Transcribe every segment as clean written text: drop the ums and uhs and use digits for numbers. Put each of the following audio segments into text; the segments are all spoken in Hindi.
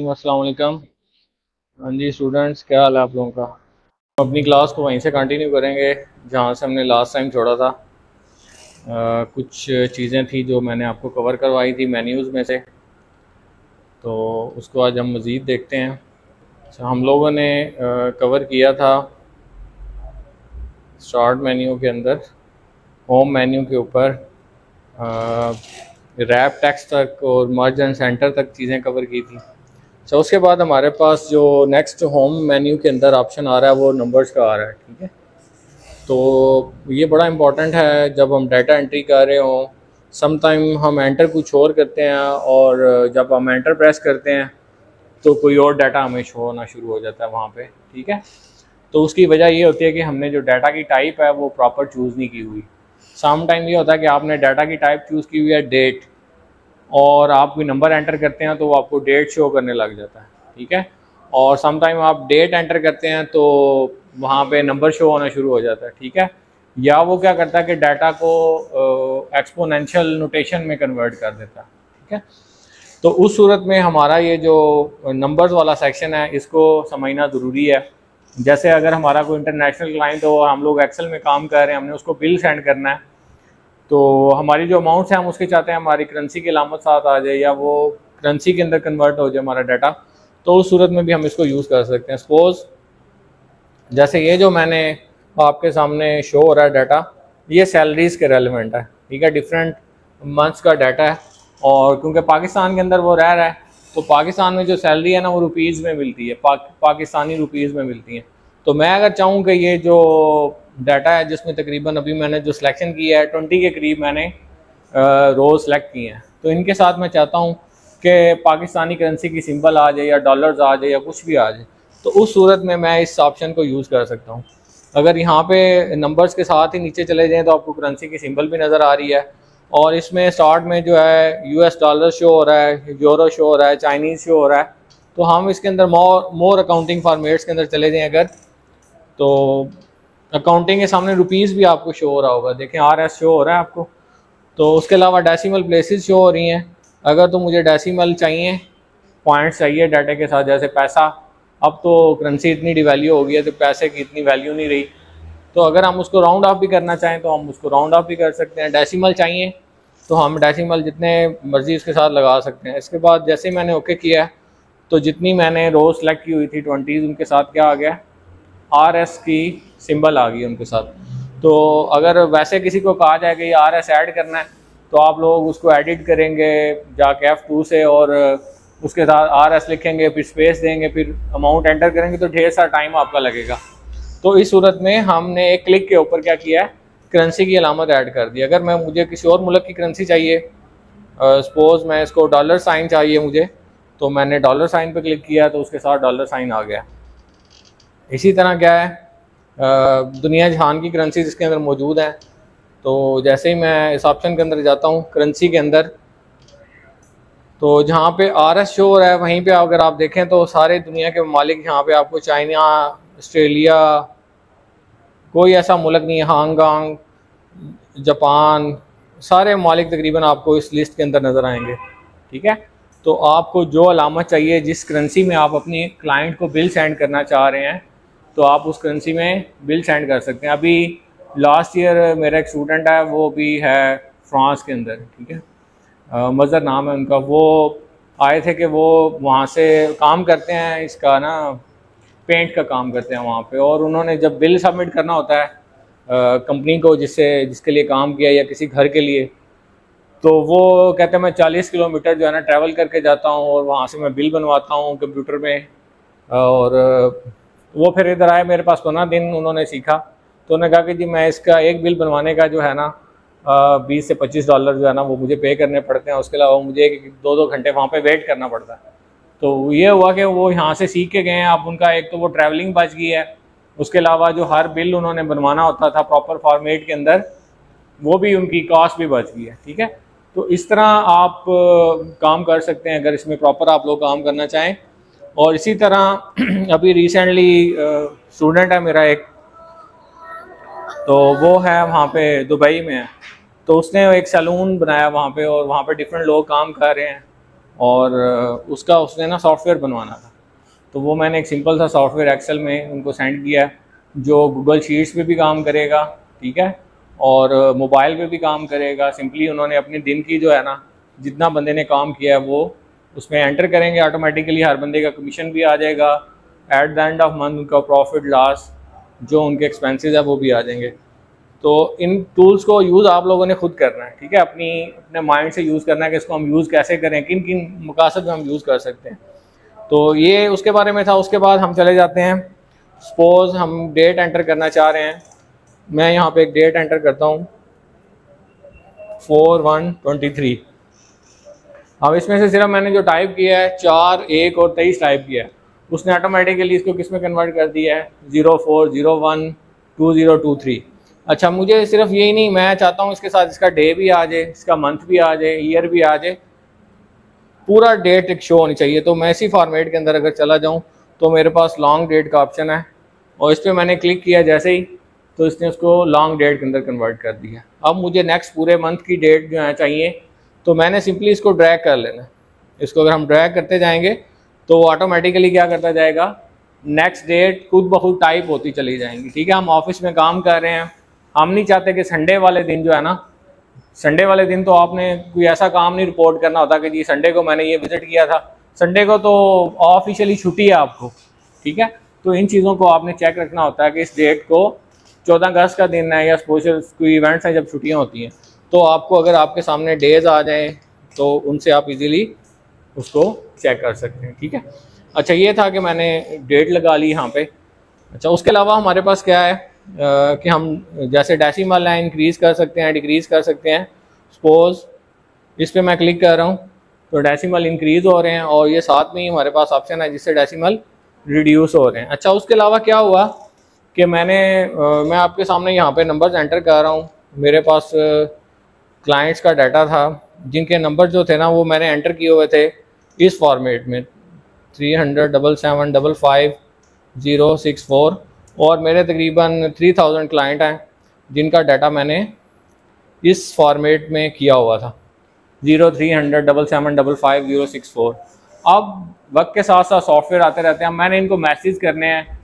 अस्सलाम वालेकुम। हाँ जी स्टूडेंट्स, क्या हाल है आप लोगों का। अपनी क्लास को वहीं से कंटिन्यू करेंगे जहाँ से हमने लास्ट टाइम छोड़ा था। कुछ चीज़ें थी जो मैंने आपको कवर करवाई थी मेन्यूज़ में से, तो उसको आज हम मज़ीद देखते हैं। अच्छा, हम लोगों ने कवर किया था स्टार्ट मेन्यू के अंदर, होम मेन्यू के ऊपर रैप टेक्स्ट तक और मर्ज एंड सेंटर तक चीज़ें कवर की थी। तो उसके बाद हमारे पास जो नेक्स्ट होम मेन्यू के अंदर ऑप्शन आ रहा है वो नंबर्स का आ रहा है। ठीक है, तो ये बड़ा इम्पॉर्टेंट है जब हम डाटा एंट्री कर रहे हों। सम टाइम हम एंटर कुछ और करते हैं और जब हम एंटर प्रेस करते हैं तो कोई और डाटा हमें शो होना शुरू हो जाता है वहाँ पे। ठीक है, तो उसकी वजह ये होती है कि हमने जो डाटा की टाइप है वो प्रॉपर चूज़ नहीं की हुई। सम टाइम ये होता है कि आपने डाटा की टाइप चूज़ की हुई है डेट, और आप कोई नंबर एंटर करते हैं तो वो आपको डेट शो करने लग जाता है। ठीक है, और सम टाइम आप डेट एंटर करते हैं तो वहाँ पे नंबर शो होना शुरू हो जाता है। ठीक है, या वो क्या करता है कि डाटा को एक्सपोनेंशियल नोटेशन में कन्वर्ट कर देता है। ठीक है, तो उस सूरत में हमारा ये जो नंबर्स वाला सेक्शन है इसको समझना ज़रूरी है। जैसे अगर हमारा कोई इंटरनेशनल क्लाइंट हो, हम लोग एक्सेल में काम कर रहे हैं, हमने उसको बिल सेंड करना है, तो हमारी जो अमाउंट्स हैं हम उसके चाहते हैं हमारी करेंसी की अलामत साथ आ जाए या वो करेंसी के अंदर कन्वर्ट हो जाए हमारा डाटा, तो उस सूरत में भी हम इसको यूज़ कर सकते हैं। सपोज़ जैसे ये जो मैंने आपके सामने शो हो रहा है डाटा, ये सैलरीज़ के रेलिवेंट है। ठीक है, डिफरेंट मंथ्स का डाटा है, और क्योंकि पाकिस्तान के अंदर वो रह रहा है तो पाकिस्तान में जो सैलरी है ना वो रुपीज़ में मिलती है, पाकिस्तानी रुपीज़ में मिलती है। तो मैं अगर चाहूँ कि ये जो डाटा है जिसमें तकरीबन अभी मैंने जो सिलेक्शन किया है 20 के करीब मैंने रोज़ सेलेक्ट किए हैं, तो इनके साथ मैं चाहता हूँ कि पाकिस्तानी करेंसी की सिंबल आ जाए या डॉलर्स आ जाए या कुछ भी आ जाए, तो उस सूरत में मैं इस ऑप्शन को यूज़ कर सकता हूँ। अगर यहाँ पे नंबर्स के साथ ही नीचे चले जाएँ तो आपको करेंसी की सिंबल भी नज़र आ रही है, और इसमें स्टार्ट में जो है US डॉलर शो हो रहा है, यूरो शो हो रहा है, चाइनीज़ शो हो रहा है। तो हम इसके अंदर मोर अकाउंटिंग फॉर्मेट्स के अंदर चले जाएँ अगर, तो अकाउंटिंग के सामने रुपीज़ भी आपको शो हो रहा होगा, देखें RS शो हो रहा है आपको। तो उसके अलावा डेसिमल प्लेसेस शो हो रही हैं। अगर तो मुझे डेसिमल चाहिए, पॉइंट्स चाहिए डाटा के साथ, जैसे पैसा, अब तो करेंसी इतनी डिवैल्यू हो गई है तो पैसे की इतनी वैल्यू नहीं रही, तो अगर हम उसको राउंड ऑफ भी करना चाहें तो हम उसको राउंड ऑफ भी कर सकते हैं। डेसिमल चाहिए तो हम डेसिमल जितने मर्जी उसके साथ लगा सकते हैं। इसके बाद जैसे मैंने ओके किया तो जितनी मैंने रोज़ सेलेक्ट की हुई थी 20, उनके साथ क्या आ गया, RS की सिंबल आ गई उनके साथ। तो अगर वैसे किसी को कहा जाए कि ये RS ऐड करना है तो आप लोग उसको एडिट करेंगे जाके F2 से, और उसके साथ RS लिखेंगे, फिर स्पेस देंगे, फिर अमाउंट एंटर करेंगे, तो ढेर सारा टाइम आपका लगेगा। तो इस सूरत में हमने एक क्लिक के ऊपर क्या किया है, करेंसी की अलामत ऐड कर दी। अगर मैं मुझे किसी और मुल्क की करेंसी चाहिए, सपोज़ मैं इसको डॉलर साइन चाहिए मुझे, तो मैंने डॉलर साइन पर क्लिक किया तो उसके साथ डॉलर साइन आ गया। इसी तरह क्या है, दुनिया जहान की करेंसी जिसके अंदर मौजूद हैं, तो जैसे ही मैं इस ऑप्शन के अंदर जाता हूँ करेंसी के अंदर, तो जहाँ पे RS शो हो रहा है वहीं पे अगर आप देखें तो सारे दुनिया के ममालिक, यहाँ पे आपको चाइना, ऑस्ट्रेलिया, कोई ऐसा मुल्क नहीं है, हांगकांग, जापान, सारे ममालिक तकरीबन आपको इस लिस्ट के अंदर नज़र आएंगे। ठीक है, तो आपको जो अलामत चाहिए, जिस करेंसी में आप अपनी क्लाइंट को बिल सेंड करना चाह रहे हैं, तो आप उस करेंसी में बिल सेंड कर सकते हैं। अभी लास्ट ईयर मेरा एक स्टूडेंट है, वो भी है फ्रांस के अंदर। ठीक है, मज़र नाम है उनका, वो आए थे कि वो वहाँ से काम करते हैं, इसका ना पेंट का काम करते हैं वहाँ पे, और उन्होंने जब बिल सबमिट करना होता है कंपनी को जिसके लिए काम किया या किसी घर के लिए, तो वो कहते हैं मैं 40 किलोमीटर जो है ना ट्रैवल करके जाता हूँ और वहाँ से मैं बिल बनवाता हूँ कंप्यूटर में। और वो फिर इधर आए मेरे पास, 15 दिन उन्होंने सीखा, तो उन्होंने कहा कि जी मैं इसका एक बिल बनवाने का जो है ना 20 से 25 डॉलर जो है ना वो मुझे पे करने पड़ते हैं, उसके अलावा मुझे 1-2 घंटे वहाँ पे वेट करना पड़ता है। तो ये हुआ कि वो यहाँ से सीख के गए हैं, अब उनका एक तो वो ट्रैवलिंग बच गई है, उसके अलावा जो हर बिल उन्होंने बनवाना होता था प्रॉपर फॉर्मेट के अंदर, वो भी उनकी कॉस्ट भी बच गई है। ठीक है, तो इस तरह आप काम कर सकते हैं अगर इसमें प्रॉपर आप लोग काम करना चाहें। और इसी तरह अभी रिसेंटली स्टूडेंट है मेरा एक, तो वो है वहाँ पे दुबई में है, तो उसने एक सैलून बनाया वहाँ पे, और वहाँ पे डिफरेंट लोग काम कर रहे हैं, और उसका उसने ना सॉफ्टवेयर बनवाना था। तो वो मैंने एक सिंपल सा सॉफ्टवेयर एक्सेल में उनको सेंड किया है, जो गूगल शीट्स पे भी काम करेगा, ठीक है, और मोबाइल पे भी काम करेगा। सिंपली उन्होंने अपने दिन की जो है ना, जितना बंदे ने काम किया है वो उसमें एंटर करेंगे, ऑटोमेटिकली हर बंदे का कमीशन भी आ जाएगा। At the end of month उनका प्रॉफिट लॉस जो उनके एक्सपेंसेस है वो भी आ जाएंगे। तो इन टूल्स को यूज़ आप लोगों ने खुद करना है, ठीक है, अपने माइंड से यूज़ करना है कि इसको हम यूज़ कैसे करें, किन किन मकासद में हम यूज़ कर सकते हैं। तो ये उसके बारे में था। उसके बाद हम चले जाते हैं, सपोज़ हम डेट एंटर करना चाह रहे हैं। मैं यहाँ पे एक डेट एंटर करता हूँ 4/1/23। अब इसमें से सिर्फ मैंने जो टाइप किया है 4, 1 और 23 टाइप किया है, उसने ऑटोमेटिकली इसको किस में कन्वर्ट कर दिया है, 04/01/2023। अच्छा, मुझे सिर्फ यही नहीं, मैं चाहता हूँ इसके साथ इसका डे भी आ जाए, इसका मंथ भी आ जाए, ईयर भी आ जाए, पूरा डेट एक शो होनी चाहिए। तो मैं इसी फॉर्मेट के अंदर अगर चला जाऊँ तो मेरे पास लॉन्ग डेट का ऑप्शन है, और इस पर मैंने क्लिक किया जैसे ही, तो इसने उसको लॉन्ग डेट के अंदर कन्वर्ट कर दिया। अब मुझे नेक्स्ट पूरे मंथ की डेट जो है चाहिए, तो मैंने सिंपली इसको ड्रैग कर लेना। इसको अगर हम ड्रैग करते जाएंगे तो ऑटोमेटिकली क्या करता जाएगा, नेक्स्ट डेट खुद ब खुद टाइप होती चली जाएंगी, ठीक है। हम ऑफिस में काम कर रहे हैं, हम नहीं चाहते कि संडे वाले दिन जो है ना, संडे वाले दिन तो आपने कोई ऐसा काम नहीं रिपोर्ट करना होता कि जी संडे को मैंने ये विजिट किया था, संडे को तो ऑफिशियली छुट्टी है आपको, ठीक है। तो इन चीज़ों को आपने चेक रखना होता है कि इस डेट को 14 अगस्त का दिन है या स्पेशल कोई इवेंट्स हैं जब छुट्टियाँ होती हैं, तो आपको अगर आपके सामने डेज आ जाएँ तो उनसे आप इजीली उसको चेक कर सकते हैं, ठीक है। अच्छा, ये था कि मैंने डेट लगा ली यहाँ पे। अच्छा, उसके अलावा हमारे पास क्या है कि हम जैसे डेसिमल है इंक्रीज़ कर सकते हैं, डिक्रीज़ कर सकते हैं। सपोज़ इस पर मैं क्लिक कर रहा हूँ तो डेसिमल इंक्रीज़ हो रहे हैं, और ये साथ में ही हमारे पास ऑप्शन है जिससे डेसिमल रिड्यूस हो रहे हैं। अच्छा, उसके अलावा क्या हुआ कि मैं आपके सामने यहाँ पे नंबर्स एंटर कर रहा हूँ। मेरे पास क्लाइंट्स का डाटा था जिनके नंबर जो थे ना वो मैंने एंटर किए हुए थे इस फॉर्मेट में 300,775,064, और मेरे तकरीबन 3000 क्लाइंट हैं जिनका डाटा मैंने इस फॉर्मेट में किया हुआ था 0300,775,064। अब वक्त के साथ साथ सॉफ्टवेयर आते रहते हैं, मैंने इनको मैसेज करने हैं।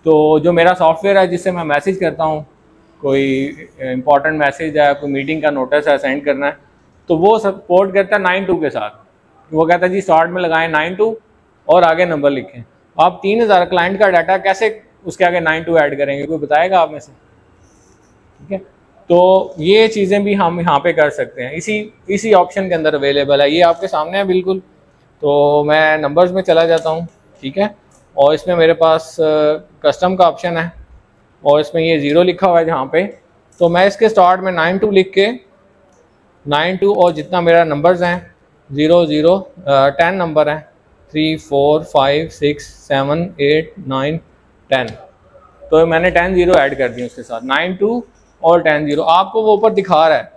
तो जो मेरा सॉफ्टवेयर है जिससे मैं मैसेज करता हूँ, कोई इंपॉर्टेंट मैसेज है, कोई मीटिंग का नोटिस है सेंड करना है, तो वो सपोर्ट करता है 92 के साथ। वो कहता है जी स्टार्ट में लगाएं 92 और आगे नंबर लिखें। आप 3000 क्लाइंट का डाटा कैसे उसके आगे 92 ऐड करेंगे, कोई बताएगा आप में से, ठीक है। तो ये चीज़ें भी हम यहाँ पे कर सकते हैं, इसी ऑप्शन के अंदर अवेलेबल है, ये आपके सामने है बिल्कुल। तो मैं नंबर्स में चला जाता हूँ, ठीक है, और इसमें मेरे पास कस्टम का ऑप्शन है, और इसमें ये 0 लिखा हुआ है जहाँ पे। तो मैं इसके स्टार्ट में 92 लिख के 92 और जितना मेरा नंबर्स हैं 10 नंबर हैं 3 4 5 6 7 8 9 10, तो मैंने 10 0 ऐड कर दी उसके साथ, 92 और 10 0। आपको वो ऊपर दिखा रहा है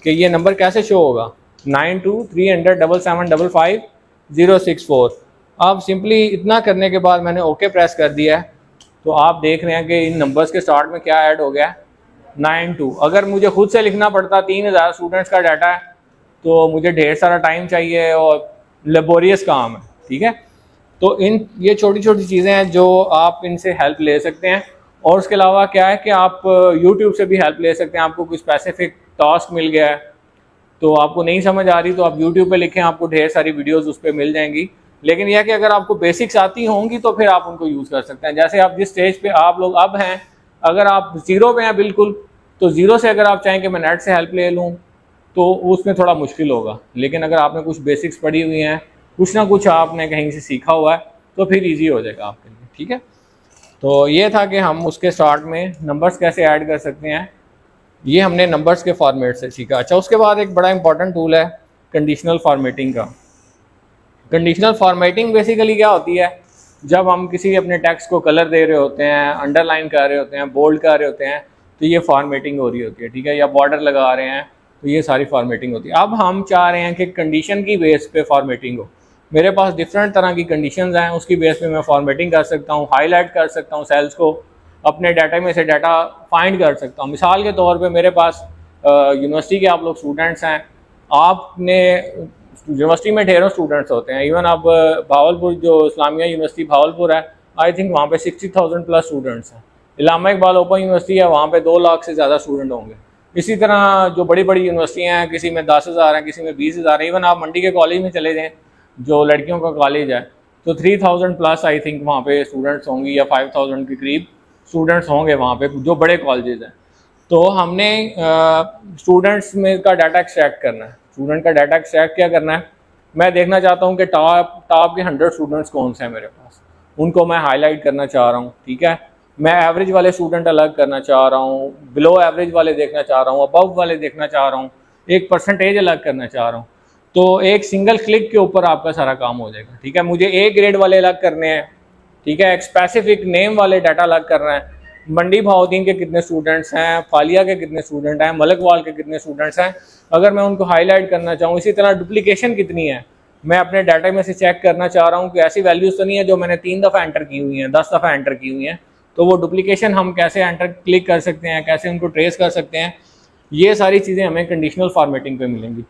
कि ये नंबर कैसे शो होगा, 9237755064। अब सिंपली इतना करने के बाद मैंने ओके प्रेस कर दिया है, तो आप देख रहे हैं कि इन नंबर्स के स्टार्ट में क्या ऐड हो गया, 92। अगर मुझे खुद से लिखना पड़ता, 3000 स्टूडेंट्स का डाटा है, तो मुझे ढेर सारा टाइम चाहिए और लेबोरियस काम है, ठीक है। तो ये छोटी छोटी चीज़ें हैं जो आप इनसे हेल्प ले सकते हैं। और उसके अलावा क्या है कि आप YouTube से भी हेल्प ले सकते हैं। आपको कोई स्पेसिफिक टास्क मिल गया है तो आपको नहीं समझ आ रही, तो आप YouTube पे लिखें, आपको ढेर सारी वीडियोस उस पर मिल जाएंगी। लेकिन यह कि अगर आपको बेसिक्स आती होंगी तो फिर आप उनको यूज़ कर सकते हैं। जैसे आप जिस स्टेज पे आप लोग अब हैं, अगर आप 0 पे हैं बिल्कुल, तो 0 से अगर आप चाहें कि मैं नेट से हेल्प ले लूँ तो उसमें थोड़ा मुश्किल होगा। लेकिन अगर आपने कुछ बेसिक्स पढ़ी हुई हैं, कुछ ना कुछ आपने कहीं से सीखा हुआ है, तो फिर ईजी हो जाएगा आपके लिए, ठीक है। तो ये था कि हम उसके स्टार्ट में नंबर्स कैसे ऐड कर सकते हैं, ये हमने नंबर्स के फॉर्मेट से सीखा। अच्छा, उसके बाद एक बड़ा इंपॉर्टेंट टूल है कंडीशनल फॉर्मेटिंग का। कंडीशनल फॉर्मेटिंग बेसिकली क्या होती है, जब हम किसी अपने टेक्स्ट को कलर दे रहे होते हैं, अंडरलाइन कर रहे होते हैं, बोल्ड कर रहे होते हैं, तो ये फॉर्मेटिंग हो रही होती है, ठीक है, या बॉर्डर लगा रहे हैं, तो ये सारी फॉर्मेटिंग होती है। अब हम चाह रहे हैं कि कंडीशन की बेस पे फॉर्मेटिंग हो। मेरे पास डिफरेंट तरह की कंडीशंस हैं, उसकी बेस पे मैं फॉर्मेटिंग कर सकता हूँ, हाईलाइट कर सकता हूँ सेल्स को, अपने डाटा में से डाटा फाइंड कर सकता हूँ। मिसाल के तौर पे मेरे पास यूनिवर्सिटी के आप लोग स्टूडेंट्स हैं, आपने यूनिवर्सिटी में ढेरों स्टूडेंट्स होते हैं। इवन अब भावलपुर जो इस्लामिया यूनिवर्सिटी भावलपुर है, आई थिंक वहाँ पे 60,000 प्लस स्टूडेंट्स हैं। इलामा इकबाल ओपन यूनिवर्सिटी है, वहाँ पे 2 लाख से ज़्यादा स्टूडेंट होंगे। इसी तरह जो बड़ी बड़ी यूनिवर्सिटियाँ हैं, किसी में 10,000 हैं, किसी में 20,000 हैं। इवन आप मंडी के कॉलेज में चले जाएँ जो लड़कियों का कॉलेज है, तो 3,000 प्लस आई थिंक वहाँ पे स्टूडेंट्स होंगी, या 5,000 के करीब स्टूडेंट्स होंगे वहाँ पे जो बड़े कॉलेजेस हैं। तो हमने स्टूडेंट्स में का डाटा एक्सट्रैक्ट करना है। स्टूडेंट का डाटा एक्सट्रैक्ट क्या करना है, मैं देखना चाहता हूँ कि टॉप के 100 स्टूडेंट्स कौन से हैं मेरे पास, उनको मैं हाईलाइट करना चाह रहा हूँ। ठीक है, मैं एवरेज वाले स्टूडेंट अलग करना चाह रहा हूँ, बिलो एवरेज वाले देखना चाह रहा हूँ, अबव वाले देखना चाह रहा हूँ, एक परसेंटेज अलग करना चाह रहा हूँ। तो एक सिंगल क्लिक के ऊपर आपका सारा काम हो जाएगा। ठीक है, मुझे ए ग्रेड वाले अलग करने हैं। ठीक है, एक स्पेसिफिक नेम वाले डाटा अलग करना है। मंडी भाउद्दीन के कितने स्टूडेंट्स हैं, फालिया के कितने स्टूडेंट हैं, मलकवाल के कितने स्टूडेंट्स हैं, अगर मैं उनको हाईलाइट करना चाहूँ। इसी तरह डुप्लीकेशन कितनी है, मैं अपने डाटा में से चेक करना चाह रहा हूँ कि ऐसी वैल्यूज़ तो नहीं है जो मैंने 3 दफ़ा एंटर की हुई हैं, 10 दफ़ा एंटर की हुई हैं। तो वो डुप्लीकेशन हम कैसे एंटर क्लिक कर सकते हैं, कैसे उनको ट्रेस कर सकते हैं, ये सारी चीज़ें हमें कंडीशनल फॉर्मेटिंग पे मिलेंगी।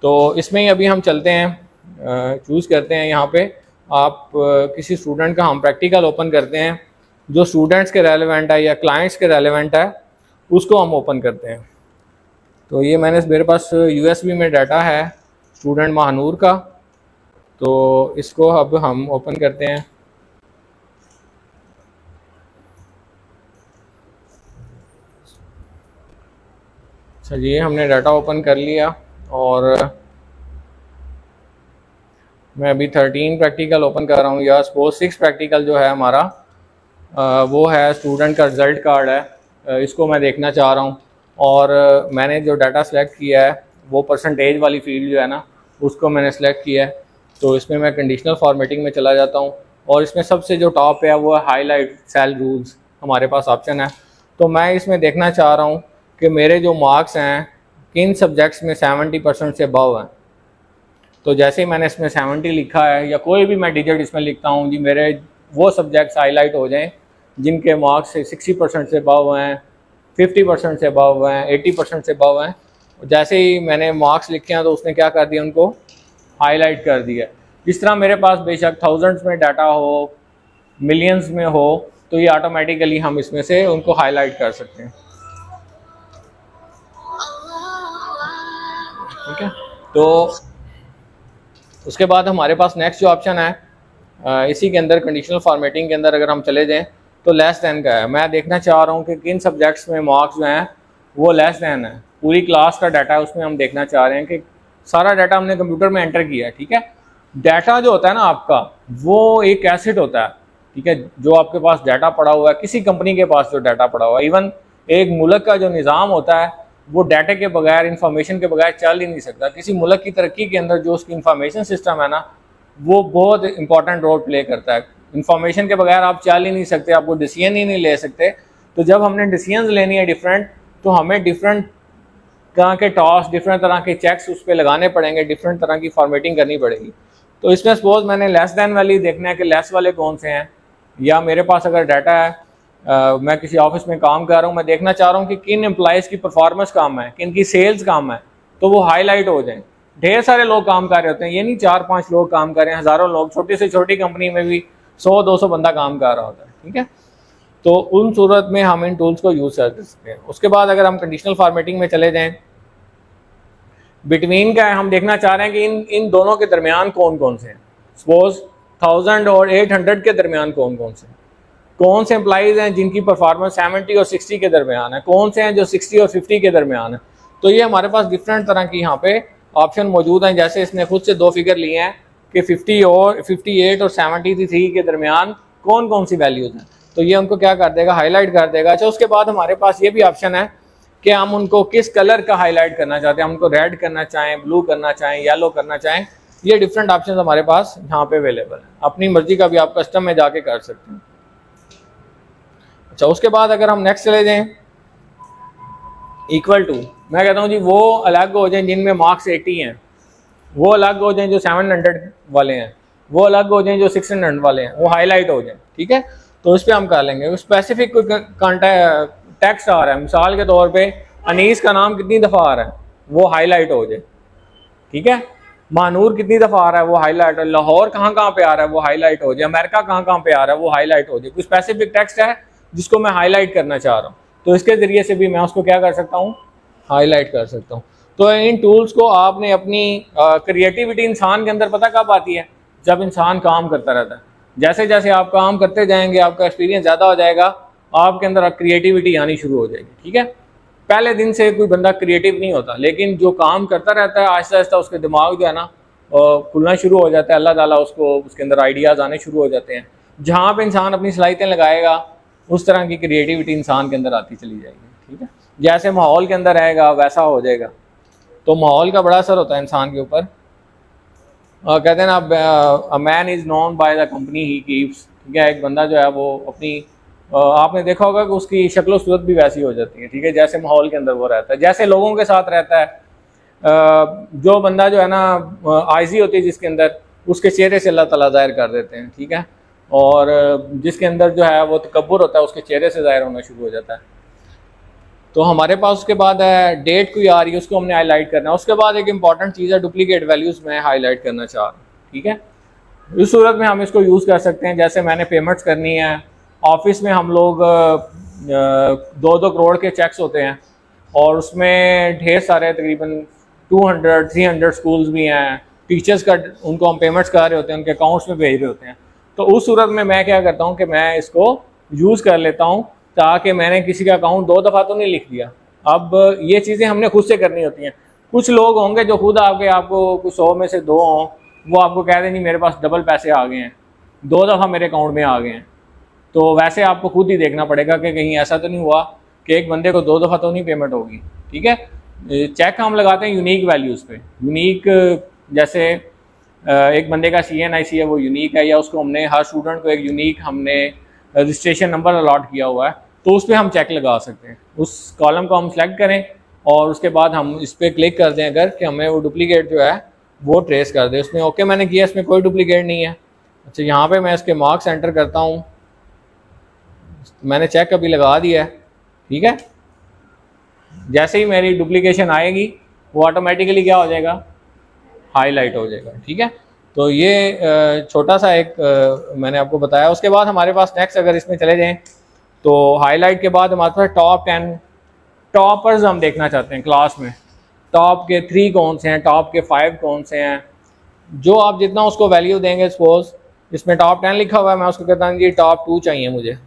तो इसमें ही अभी हम चलते हैं, चूज़ करते हैं यहाँ पे आप किसी स्टूडेंट का हम प्रैक्टिकल ओपन करते हैं जो स्टूडेंट्स के रेलेवेंट है या क्लाइंट्स के रेलेवेंट है, उसको हम ओपन करते हैं। तो ये मेरे पास USB में डाटा है स्टूडेंट महानूर का, तो इसको अब हम ओपन करते हैं। अच्छा जी, हमने डाटा ओपन कर लिया और मैं अभी 13 प्रैक्टिकल ओपन कर रहा हूँ, या सपोज 6 प्रैक्टिकल जो है हमारा वो है स्टूडेंट का रिज़ल्ट कार्ड है, इसको मैं देखना चाह रहा हूँ। और मैंने जो डाटा सेलेक्ट किया है वो परसेंटेज वाली फील्ड जो है ना, उसको मैंने सेलेक्ट किया है। तो इसमें मैं कंडीशनल फॉर्मेटिंग में चला जाता हूँ और इसमें सबसे जो टॉप है वो है हाईलाइट सेल रूल्स, हमारे पास ऑप्शन है। तो मैं इसमें देखना चाह रहा हूँ कि मेरे जो मार्क्स हैं किन सब्जेक्ट्स में 70% से अबव हैं। तो जैसे ही मैंने इसमें 70 लिखा है, या कोई भी मैं डिजिट इसमें लिखता हूँ जी, मेरे वो सब्जेक्ट्स हाईलाइट हो जाएं जिनके मार्क्स 60% से अबव हैं, 50% से अबव हैं, 80% से अबव हैं। जैसे ही मैंने मार्क्स लिखे हैं तो उसने क्या कर दिया, उनको हाईलाइट कर दिया। इस तरह मेरे पास बेशक थाउजेंड्स में डाटा हो, मिलियंस में हो, तो ये ऑटोमेटिकली हम इसमें से उनको हाईलाइट कर सकते हैं। ठीक है, तो उसके बाद हमारे पास नेक्स्ट जो ऑप्शन है इसी के अंदर कंडीशनल फॉर्मेटिंग के अंदर अगर हम चले जाएं तो लेस दैन का है। मैं देखना चाह रहा हूँ कि किन सब्जेक्ट्स में मार्क्स जो हैं वो लेस दैन है। पूरी क्लास का डाटा है, उसमें हम देखना चाह रहे हैं कि सारा डाटा हमने कंप्यूटर में एंटर किया है। ठीक है, डाटा जो होता है ना आपका, वो एक एसेट होता है। ठीक है, जो आपके पास डाटा पड़ा हुआ है, किसी कंपनी के पास जो डाटा पड़ा हुआ है, इवन एक मुल्क का जो निज़ाम होता है वो डाटा के बगैर, इंफॉर्मेशन के बगैर चल ही नहीं सकता। किसी मुल्क की तरक्की के अंदर जो उसकी इंफॉर्मेशन सिस्टम है ना, वो बहुत इंपॉर्टेंट रोल प्ले करता है। इंफॉर्मेशन के बगैर आप चल ही नहीं सकते, आपको डिसीजन ही नहीं ले सकते। तो जब हमने डिसीजन लेनी है डिफरेंट, तो हमें डिफरेंट तरह के टॉस, डिफरेंट तरह के चेक्स उस पर लगाने पड़ेंगे, डिफरेंट तरह की फॉर्मेटिंग करनी पड़ेगी। तो इसमें सपोज मैंने लेस दैन वाली देखना है कि लेस वाले कौन से हैं, या मेरे पास अगर डाटा है मैं किसी ऑफिस में काम कर रहा हूँ, मैं देखना चाह रहा हूँ कि किन एम्प्लॉइज़ की परफॉर्मेंस कम है, किन की सेल्स कम है, तो वो हाईलाइट हो जाएं। ढेर सारे लोग काम कर रहे होते हैं, ये नहीं 4-5 लोग काम कर रहे हैं, हज़ारों लोग, छोटी से छोटी कंपनी में भी 100-200 बंदा काम कर रहा होता है। ठीक है, तो उन सूरत में हम इन टूल्स को यूज़ कर सकते हैं। उसके बाद अगर हम कंडीशनल फॉर्मेटिंग में चले जाएँ, बिटवीन का है, हम देखना चाह रहे हैं कि इन दोनों के दरमियान कौन कौन से हैं। सपोज 1000 और 800 के दरमियान कौन से एम्प्लॉइज़ हैं जिनकी परफॉर्मेंस 70 और 60 के दरमियान है, कौन से हैं जो 60 और 50 के दरमियान है। तो ये हमारे पास डिफरेंट तरह की यहाँ पे ऑप्शन मौजूद हैं। जैसे इसने खुद से 2 फिगर लिए हैं कि 58 और 73 के दरमियान कौन कौन सी वैल्यूज़ हैं, तो ये उनको क्या कर देगा, हाईलाइट कर देगा। अच्छा, उसके बाद हमारे पास ये भी ऑप्शन है कि हम उनको किस कलर का हाईलाइट करना चाहते हैं, हम उनको रेड करना चाहें, ब्लू करना चाहें, येलो करना चाहें। ये डिफरेंट ऑप्शन हमारे पास यहाँ पे अवेलेबल है। अपनी मर्जी का भी आप कस्टम में जाके कर सकते हैं। अच्छा, उसके बाद अगर हम नेक्स्ट चले जाएं, इक्वल टू, मैं कहता हूँ जी वो अलग हो जाएं जिनमें मार्क्स 80 हैं, वो अलग हो जाएं जो 700 वाले हैं, वो अलग हो जाएं जो 600 वाले हैं, वो हाईलाइट हो जाएं। ठीक है, तो इस पर हम कर लेंगे। स्पेसिफिक कोई टेक्स्ट आ रहा है, मिसाल के तौर पे अनीस का नाम कितनी दफ़ा आ रहा है, वो हाईलाइट हो जाए। ठीक है, महानूर कितनी दफ़ा आ रहा है वो हाईलाइट हो, लाहौर कहाँ कहाँ पे आ रहा है वो हाईलाइट हो जाए, अमेरिका कहाँ कहाँ पे आ रहा है वो हाईलाइट हो जाए। कोई स्पेसिफिक टेक्स्ट है जिसको मैं हाईलाइट करना चाह रहा हूँ, तो इसके ज़रिए से भी मैं उसको क्या कर सकता हूँ, हाईलाइट कर सकता हूँ। तो इन टूल्स को आपने अपनी क्रिएटिविटी इंसान के अंदर पता कब आती है, जब इंसान काम करता रहता है। जैसे जैसे आप काम करते जाएंगे आपका एक्सपीरियंस ज़्यादा हो जाएगा, आपके अंदर क्रिएटिविटी आनी शुरू हो जाएगी। ठीक है, पहले दिन से कोई बंदा क्रिएटिव नहीं होता, लेकिन जो काम करता रहता है आहिस्ता आहिस्ता उसके दिमाग जो है ना खुलना शुरू हो जाता है, अल्लाह ताला उसको उसके अंदर आइडियाज़ आने शुरू हो जाते हैं। जहाँ पे इंसान अपनी सलाहियतें लगाएगा उस तरह की क्रिएटिविटी इंसान के अंदर आती चली जाएगी। ठीक है, जैसे माहौल के अंदर रहेगा वैसा हो जाएगा। तो माहौल का बड़ा असर होता है इंसान के ऊपर। कहते हैं ना, a man is known by the company he keeps. ठीक है, एक बंदा जो है वो अपनी आपने देखा होगा कि उसकी शक्ल सूरत भी वैसी हो जाती है। ठीक है, जैसे माहौल के अंदर वो रहता है, जैसे लोगों के साथ रहता है। जो बंदा जो है ना आइजी होती है जिसके अंदर, उसके चेहरे से अल्लाह ताला ज़ाहिर कर देते हैं। ठीक है, और जिसके अंदर जो है वो तकब्बुर होता है उसके चेहरे से ज़ाहिर होना शुरू हो जाता है। तो हमारे पास उसके बाद है डेट कोई आ रही है, उसको हमने हाईलाइट करना है। उसके बाद एक इंपॉर्टेंट चीज़ है डुप्लीकेट वैल्यूज़ में हाईलाइट करना चाह रहा हूँ। ठीक है, इस सूरत में हम इसको यूज़ कर सकते हैं। जैसे मैंने पेमेंट्स करनी है, ऑफिस में हम लोग 2-2 करोड़ के चेक्स होते हैं और उसमें ढेर सारे तकरीबन 200-300 स्कूल्स भी हैं, टीचर्स का उनको हम पेमेंट्स कर रहे होते हैं, उनके अकाउंट्स में भेज रहे होते हैं। तो उस सूरत में मैं क्या करता हूँ कि मैं इसको यूज़ कर लेता हूँ, ताकि मैंने किसी का अकाउंट 2 दफ़ा तो नहीं लिख दिया। अब ये चीज़ें हमने खुद से करनी होती हैं। कुछ लोग होंगे जो खुद आपको कुछ 100 में से 2 हों, वो आपको कह दें नहीं मेरे पास डबल पैसे आ गए हैं, 2 दफ़ा मेरे अकाउंट में आ गए हैं। तो वैसे आपको खुद ही देखना पड़ेगा कि कहीं ऐसा तो नहीं हुआ कि एक बंदे को 2 दफ़ा तो नहीं पेमेंट होगी। ठीक है, चेक हम लगाते हैं यूनिक वैल्यूज़ पे। यूनिक जैसे एक बंदे का CNIC है वो यूनिक है, या उसको हमने हर स्टूडेंट को एक यूनिक हमने रजिस्ट्रेशन नंबर अलॉट किया हुआ है, तो उस पर हम चेक लगा सकते हैं। उस कॉलम को हम सेलेक्ट करें और उसके बाद हम इस पर क्लिक कर दें अगर, कि हमें वो डुप्लीकेट जो है वो ट्रेस कर दे। उसमें ओके मैंने किया, इसमें कोई डुप्लीकेट नहीं है। अच्छा, यहाँ पे मैं इसके मार्क्स एंटर करता हूँ, मैंने चेक अभी लगा दिया है। ठीक है, जैसे ही मेरी डुप्लीकेशन आएगी वो ऑटोमेटिकली क्या हो जाएगा, हाईलाइट हो जाएगा। ठीक है, तो ये छोटा सा एक मैंने आपको बताया। उसके बाद हमारे पास नेक्स्ट अगर इसमें चले जाएं तो हाईलाइट के बाद हमारे पास टॉप 10 टॉपर्स हम देखना चाहते हैं क्लास में। टॉप के 3 कौन से हैं, टॉप के 5 कौन से हैं, जो आप जितना उसको वैल्यू देंगे। सपोज इसमें टॉप 10 लिखा हुआ है, मैं उसको कहता हूँ जी टॉप 2 चाहिए मुझे,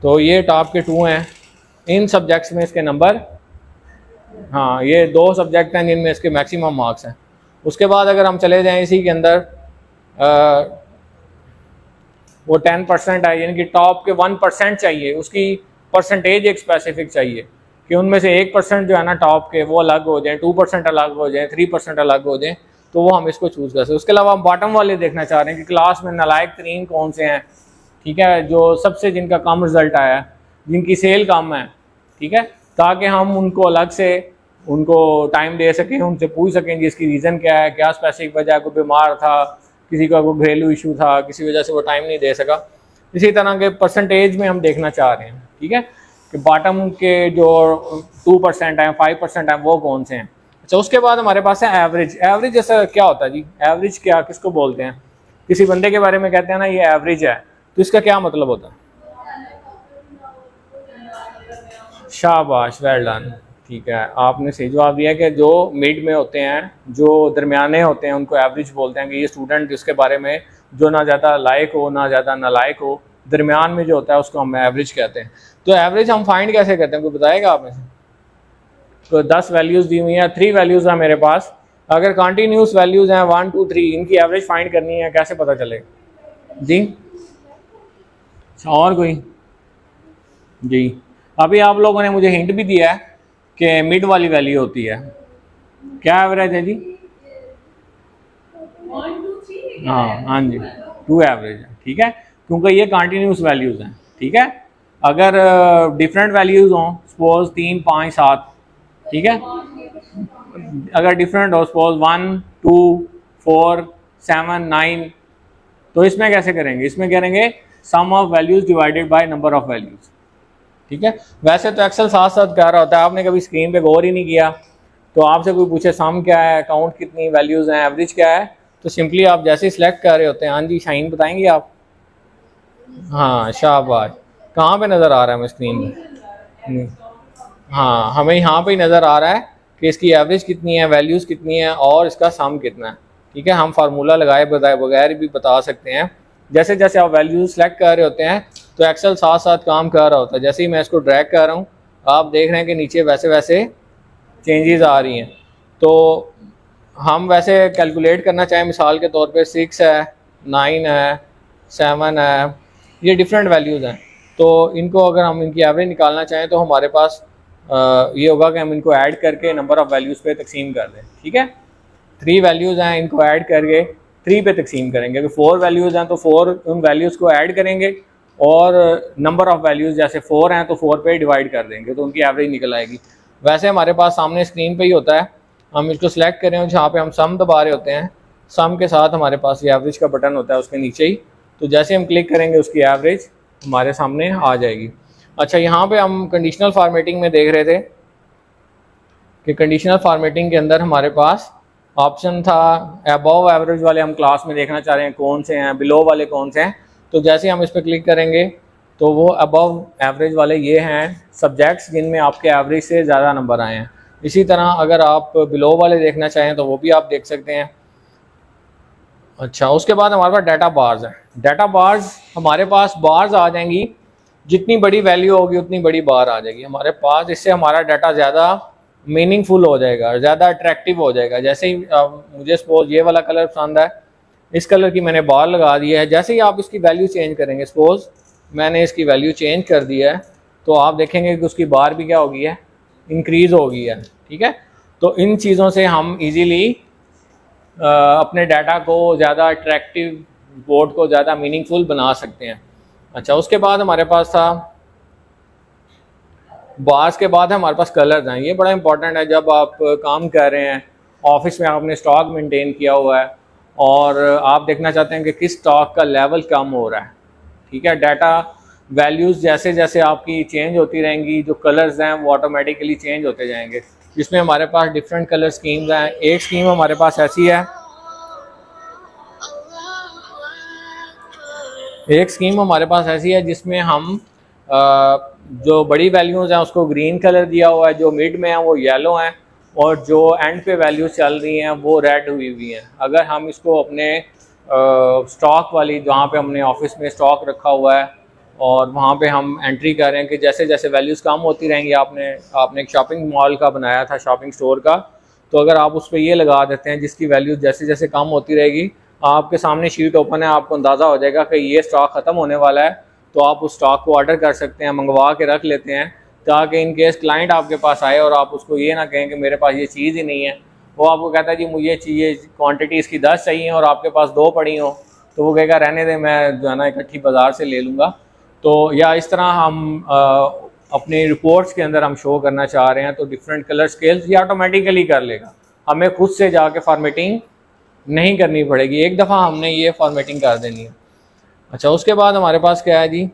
तो ये टॉप के 2 हैं। इन सब्जेक्ट्स में इसके नंबर, हाँ ये 2 सब्जेक्ट हैं जिनमें इसके मैक्सिमम मार्क्स हैं। उसके बाद अगर हम चले जाएं इसी के अंदर वो 10% है, यानी कि टॉप के 1% चाहिए, उसकी परसेंटेज एक स्पेसिफिक चाहिए कि उनमें से 1% जो है ना टॉप के वो अलग हो जाए, 2% अलग हो जाए, 3% अलग हो जाए, तो वो हम इसको चूज़ कर सकते हैं। उसके अलावा हम बॉटम वाले देखना चाह रहे हैं कि क्लास में नालायक तरीन कौन से हैं। ठीक है, जो सबसे जिनका कम रिजल्ट आया है, जिनकी सेल कम है। ठीक है, ताकि हम उनको अलग से उनको टाइम दे सकें, उनसे पूछ सकें कि इसकी रीज़न क्या है, क्या स्पेसिफिक वजह है, कोई बीमार था, किसी का कोई घरेलू इशू था, किसी वजह से वो टाइम नहीं दे सका। इसी तरह के परसेंटेज में हम देखना चाह रहे हैं। ठीक है, कि बॉटम के जो 2% हैं, 5% हैं, वो कौन से हैं। अच्छा, उसके बाद हमारे पास है एवरेज। एवरेज जैसा क्या होता है जी, एवरेज क्या किसको बोलते हैं? किसी बंदे के बारे में कहते हैं ना ये एवरेज है, तो इसका क्या मतलब होता है? शाबाश, वेल डन। ठीक है, आपने सही जवाब दिया कि जो मिड में होते हैं, जो दरमियाने होते हैं, उनको एवरेज बोलते हैं। कि ये स्टूडेंट जिसके बारे में जो ना ज़्यादा लायक हो ना ज़्यादा नालायक हो, दरमियान में जो होता है उसको हम एवरेज कहते हैं। तो एवरेज हम फाइंड कैसे करते हैं, कोई बताएगा आप में से? तो 10 वैल्यूज़ दी हुई हैं, 3 वैल्यूज़ हैं मेरे पास। अगर कंटिन्यूस वैल्यूज़ हैं 1 2 3, इनकी एवरेज फाइंड करनी है, कैसे पता चलेगा जी? और कोई जी? अभी आप लोगों ने मुझे हिंट भी दिया है कि मिड वाली वैल्यू होती है। क्या एवरेज है जी? 1 2 3। हाँ जी, 2 एवरेज है। ठीक है, क्योंकि ये कंटिन्यूस वैल्यूज़ हैं। ठीक है, अगर डिफरेंट वैल्यूज़ हों, सपोज 3 5 7, ठीक है, अगर डिफरेंट हो सपोज 1 2 4 7 9, तो इसमें कैसे करेंगे? इसमें करेंगे sum of values divided by number of values. ठीक है, वैसे तो एक्सेल साथ साथ कर रहा होता है, आपने कभी स्क्रीन पे गौर ही नहीं किया, तो आपसे कोई पूछे सम क्या है, काउंट कितनी वैल्यूज़ हैं, एवरेज क्या है, तो सिंपली आप जैसे ही सिलेक्ट कर रहे होते हैं, हाँ जी शाहीन बताएंगे आप। हाँ शाबाश, कहाँ पे नज़र आ रहा है हमें स्क्रीन में? हाँ हमें यहाँ पे ही नज़र आ रहा है कि इसकी एवरेज कितनी है, वैल्यूज़ कितनी है और इसका सम कितना है। ठीक है, हम फार्मूला लगाए बगैर भी बता सकते हैं। जैसे जैसे आप वैल्यूज़ सेलेक्ट कर रहे होते हैं तो एक्सेल साथ साथ काम कर रहा होता है। जैसे ही मैं इसको ड्रैग कर रहा हूँ आप देख रहे हैं कि नीचे वैसे वैसे चेंजेस आ रही हैं। तो हम वैसे कैलकुलेट करना चाहें मिसाल के तौर पे 6 है, 9 है, 7 है, ये डिफरेंट वैल्यूज़ हैं। तो इनको अगर हम इनकी एवरेज निकालना चाहें तो हमारे पास ये होगा कि हम इनको ऐड करके नंबर ऑफ़ वैल्यूज़ पे तकसीम कर दें। ठीक है, 3 वैल्यूज़ हैं, इनको ऐड करके 3 पे तकसीम करेंगे। अगर 4 वैल्यूज़ हैं तो 4 उन वैल्यूज़ को ऐड करेंगे और नंबर ऑफ़ वैल्यूज़ जैसे 4 हैं तो 4 पे डिवाइड कर देंगे तो उनकी एवरेज निकल आएगी। वैसे हमारे पास सामने स्क्रीन पे ही होता है, हम इसको सिलेक्ट करें जहाँ पे हम सम दबा रहे होते हैं, सम के साथ हमारे पास ये एवरेज का बटन होता है उसके नीचे ही, तो जैसे हम क्लिक करेंगे उसकी एवरेज हमारे सामने आ जाएगी। अच्छा, यहाँ पे हम कंडीशनल फार्मेटिंग में देख रहे थे कि कंडीशनल फार्मेटिंग के अंदर हमारे पास ऑप्शन था अबव एवरेज वाले हम क्लास में देखना चाह रहे हैं कौन से हैं, बिलो वाले कौन से हैं। तो जैसे हम इस पर क्लिक करेंगे तो वो अबव एवरेज वाले ये हैं सब्जेक्ट्स जिनमें आपके एवरेज से ज़्यादा नंबर आए हैं। इसी तरह अगर आप बिलो वाले देखना चाहें तो वो भी आप देख सकते हैं। अच्छा, उसके बाद हमारे पास डाटा बार्स हैं। डाटा बार्स हमारे पास बार्स आ जाएंगी, जितनी बड़ी वैल्यू होगी उतनी बड़ी बार आ जाएगी हमारे पास। इससे हमारा डाटा ज़्यादा मीनिंगफुल हो जाएगा, ज़्यादा अट्रैक्टिव हो जाएगा। जैसे ही मुझे सपोज ये वाला कलर पसंद है, इस कलर की मैंने बार लगा दी है। जैसे ही आप इसकी वैल्यू चेंज करेंगे, सपोज मैंने इसकी वैल्यू चेंज कर दी है, तो आप देखेंगे कि उसकी बार भी क्या हो गई है, इंक्रीज़ हो गई है। ठीक है, तो इन चीज़ों से हम इजीली अपने डाटा को ज़्यादा अट्रैक्टिव, रिपोर्ट को ज़्यादा मीनिंगफुल बना सकते हैं। अच्छा, उसके बाद हमारे पास था बार्स के बाद हमारे पास कलर्स हैं। ये बड़ा इंपॉर्टेंट है जब आप काम कर रहे हैं, ऑफिस में आपने स्टॉक मेंटेन किया हुआ है और आप देखना चाहते हैं कि किस स्टॉक का लेवल कम हो रहा है। ठीक है, डाटा वैल्यूज़ जैसे जैसे आपकी चेंज होती रहेंगी, जो कलर्स हैं वो ऑटोमेटिकली चेंज होते जाएंगे, जिसमें हमारे पास डिफरेंट कलर स्कीम्स हैं। एक स्कीम हमारे पास ऐसी है, जिसमें हम जो बड़ी वैल्यूज़ हैं उसको ग्रीन कलर दिया हुआ है, जो मिड में है वो येलो हैं और जो एंड पे वैल्यूज़ चल रही हैं वो रेड हुई हुई हैं। अगर हम इसको अपने स्टॉक वाली, जहाँ पे हमने ऑफिस में स्टॉक रखा हुआ है और वहाँ पे हम एंट्री कर रहे हैं कि जैसे जैसे वैल्यूज़ कम होती रहेंगी, आपने एक शॉपिंग मॉल का बनाया था, शॉपिंग स्टोर का, तो अगर आप उस पर ये लगा देते हैं जिसकी वैल्यूज़ जैसे जैसे कम होती रहेगी, आपके सामने शीट ओपन है, आपको अंदाज़ा हो जाएगा कि ये स्टॉक ख़त्म होने वाला है, तो आप उस स्टॉक को ऑर्डर कर सकते हैं, मंगवा के रख लेते हैं, ताकि इन केस क्लाइंट आपके पास आए और आप उसको ये ना कहें कि मेरे पास ये चीज़ ही नहीं है। वो आपको कहता है जी मुझे चाहिए, क्वांटिटी इसकी 10 चाहिए और आपके पास 2 पड़ी हो, तो वो कहेगा रहने दे, मैं जो है ना इकट्ठी बाज़ार से ले लूँगा। तो या इस तरह हम अपनी रिपोर्ट्स के अंदर हम शो करना चाह रहे हैं तो डिफरेंट कलर स्केल्स ये ऑटोमेटिकली कर लेगा, हमें खुद से जाके फॉर्मेटिंग नहीं करनी पड़ेगी, एक दफ़ा हमने ये फॉर्मेटिंग कर देनी है। अच्छा, उसके बाद हमारे पास क्या है जी,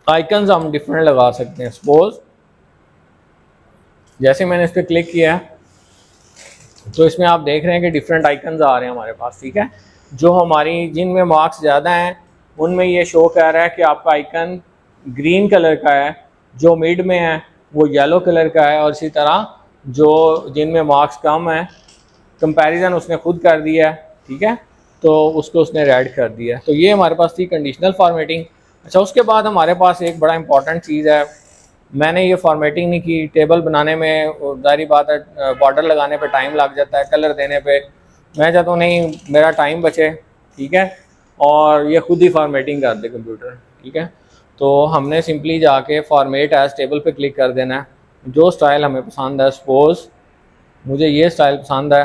आइकन्स हम डिफरेंट लगा सकते हैं। सपोज जैसे मैंने इस पर क्लिक किया तो इसमें आप देख रहे हैं कि डिफरेंट आइकन्स आ रहे हैं हमारे पास। ठीक है, जो हमारी जिनमें मार्क्स ज़्यादा हैं उनमें ये शो कर रहा है कि आपका आइकन ग्रीन कलर का है, जो मिड में है वो येलो कलर का है, और इसी तरह जो जिनमें मार्क्स कम हैं कंपैरिजन उसने खुद कर दिया है। ठीक है, तो उसको उसने रेड कर दिया। तो ये हमारे पास थी कंडीशनल फॉर्मेटिंग। अच्छा, उसके बाद हमारे पास एक बड़ा इंपॉर्टेंट चीज़ है, मैंने ये फॉर्मेटिंग नहीं की, टेबल बनाने में जारी बात है बॉर्डर लगाने पे टाइम लग जाता है, कलर देने पे, मैं चाहता हूँ नहीं मेरा टाइम बचे। ठीक है, और ये खुद ही फॉर्मेटिंग कर दे कंप्यूटर। ठीक है, तो हमने सिंपली जाके फॉर्मेट एज टेबल पे क्लिक कर देना है, जो स्टाइल हमें पसंद है। सपोज मुझे ये स्टाइल पसंद है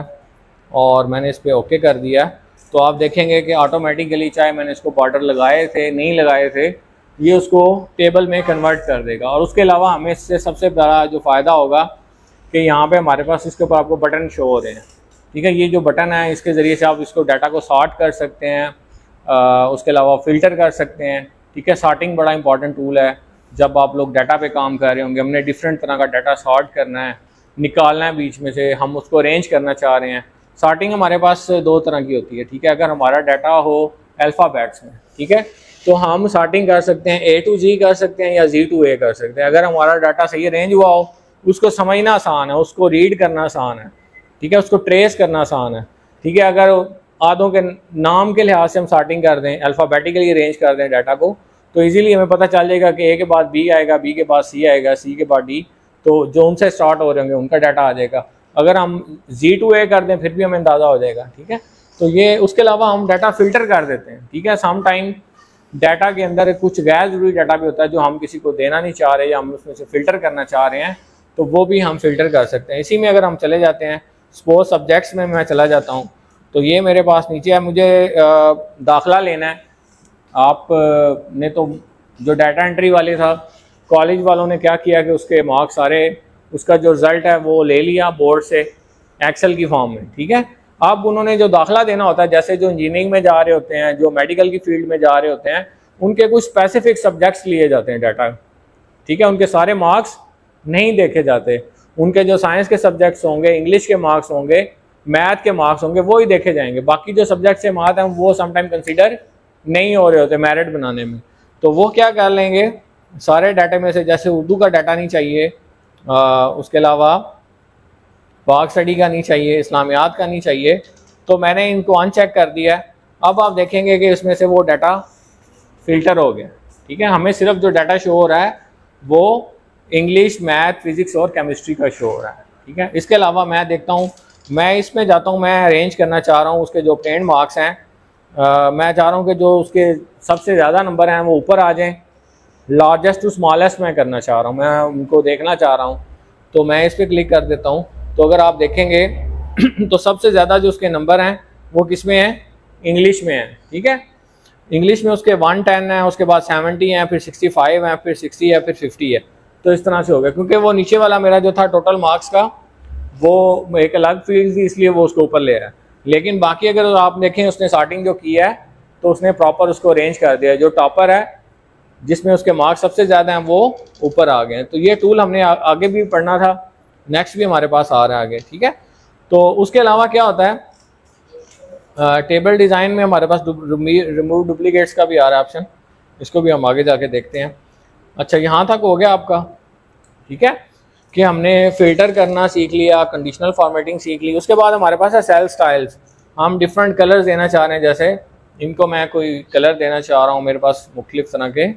और मैंने इस पर ओके कर दिया, तो आप देखेंगे कि ऑटोमेटिकली चाहे मैंने इसको बॉर्डर लगाए थे नहीं लगाए थे, ये उसको टेबल में कन्वर्ट कर देगा। और उसके अलावा हमें इससे सबसे बड़ा जो फ़ायदा होगा कि यहाँ पे हमारे पास इसके ऊपर आपको बटन शो हो रहे हैं। ठीक है, ये जो बटन है इसके ज़रिए से आप इसको डाटा को सॉर्ट कर सकते हैं, उसके अलावा फ़िल्टर कर सकते हैं। ठीक है, सॉर्टिंग बड़ा इंपॉर्टेंट टूल है जब आप लोग डाटा पे काम कर रहे होंगे, हमने डिफरेंट तरह का डाटा सॉर्ट करना है निकालना है बीच में से, हम उसको अरेंज करना चाह रहे हैं। सॉर्टिंग हमारे पास दो तरह की होती है, ठीक है। अगर हमारा डाटा हो अल्फ़ाबेट्स में, ठीक है, तो हम सॉर्टिंग कर सकते हैं A to G कर सकते हैं या Z to A कर सकते हैं। अगर हमारा डाटा सही अरेंज हुआ हो, उसको समझना आसान है, उसको रीड करना आसान है, ठीक है, उसको ट्रेस करना आसान है, ठीक है। अगर आदों के नाम के लिहाज से हम सॉर्टिंग कर दें, अल्फ़ाबेटिकली अरेंज कर दें डाटा को, तो इजीली हमें पता चल जाएगा कि A के बाद B आएगा, B के बाद C आएगा, C के बाद D, तो जो उनसे स्टार्ट हो रहे होंगे उनका डाटा आ जाएगा। अगर हम Z to A कर दें फिर भी हमें अंदाज़ा हो जाएगा, ठीक है। तो ये उसके अलावा हम डाटा फ़िल्टर कर देते हैं, ठीक है। सम टाइम डाटा के अंदर कुछ गैर ज़रूरी डाटा भी होता है जो हम किसी को देना नहीं चाह रहे या हम उसमें से फ़िल्टर करना चाह रहे हैं, तो वो भी हम फ़िल्टर कर सकते हैं। इसी में अगर हम चले जाते हैं, सपोज सब्जेक्ट्स में मैं चला जाता हूँ, तो ये मेरे पास नीचे है, मुझे दाखिला लेना है। आप ने तो जो डाटा एंट्री वाले था, कॉलेज वालों ने क्या किया कि उसके मार्क्स सारे, उसका जो रिज़ल्ट है वो ले लिया बोर्ड से एक्सेल की फॉर्म में, ठीक है। अब उन्होंने जो दाखिला देना होता है, जैसे जो इंजीनियरिंग में जा रहे होते हैं, जो मेडिकल की फील्ड में जा रहे होते हैं, उनके कुछ स्पेसिफिक सब्जेक्ट्स लिए जाते हैं डाटा, ठीक है। उनके सारे मार्क्स नहीं देखे जाते, उनके जो साइंस के सब्जेक्ट्स होंगे, इंग्लिश के मार्क्स होंगे, मैथ के मार्क्स होंगे, वो ही देखे जाएंगे। बाकी जो सब्जेक्ट से मार्क्स हैं वो समटाइम कंसीडर नहीं हो रहे होते मेरिट बनाने में। तो वो क्या कर लेंगे, सारे डाटा में से, जैसे उर्दू का डाटा नहीं चाहिए, उसके अलावा पाक स्टडी का नहीं चाहिए, इस्लामियात का नहीं चाहिए, तो मैंने इनको अनचेक कर दिया है। अब आप देखेंगे कि इसमें से वो डाटा फ़िल्टर हो गया, ठीक है। हमें सिर्फ जो डाटा शो हो रहा है वो इंग्लिश, मैथ, फिज़िक्स और केमिस्ट्री का शो हो रहा है, ठीक है। इसके अलावा मैं देखता हूँ, मैं इसमें जाता हूँ, मैं अरेंज करना चाह रहा हूँ उसके जो प्लेन मार्क्स हैं, मैं चाह रहा हूँ कि जो उसके सबसे ज़्यादा नंबर हैं वो ऊपर आ जाएँ, लार्जेस्ट टू स्मॉलेस्ट मैं करना चाह रहा हूँ, मैं उनको देखना चाह रहा हूँ। तो मैं इस पर क्लिक कर देता हूँ। तो अगर आप देखेंगे तो सबसे ज़्यादा जो उसके नंबर हैं वो किस में हैं, इंग्लिश में हैं, ठीक है। इंग्लिश में उसके 110 है, उसके बाद 70 हैं, फिर 65 हैं, फिर 60 है, फिर 50 है। तो इस तरह से हो गया, क्योंकि वो नीचे वाला मेरा जो था टोटल मार्क्स का, वो एक अलग फील्ड थी, इसलिए वो उसको ऊपर ले रहा है। लेकिन बाकी अगर आप देखें, उसने सॉर्टिंग जो की है तो उसने प्रॉपर उसको अरेंज कर दिया। जो टॉपर है, जिसमें उसके मार्क्स सबसे ज़्यादा हैं, वो ऊपर आ गए। तो ये टूल हमने आगे भी पढ़ना था, नेक्स्ट भी हमारे पास आ रहा है आगे, ठीक है। तो उसके अलावा क्या होता है, टेबल डिज़ाइन में हमारे पास रिमूव डुप्लीकेट्स का भी आ रहा है ऑप्शन, इसको भी हम आगे जाके देखते हैं। अच्छा, यहाँ तक हो गया आपका, ठीक है, कि हमने फ़िल्टर करना सीख लिया, कंडीशनल फॉर्मेटिंग सीख ली। उसके बाद हमारे पास है सेल स्टाइल्स। हम डिफरेंट कलर्स देना चाह रहे हैं, जैसे इनको मैं कोई कलर देना चाह रहा हूँ, मेरे पास मुख्तलिफ तरह के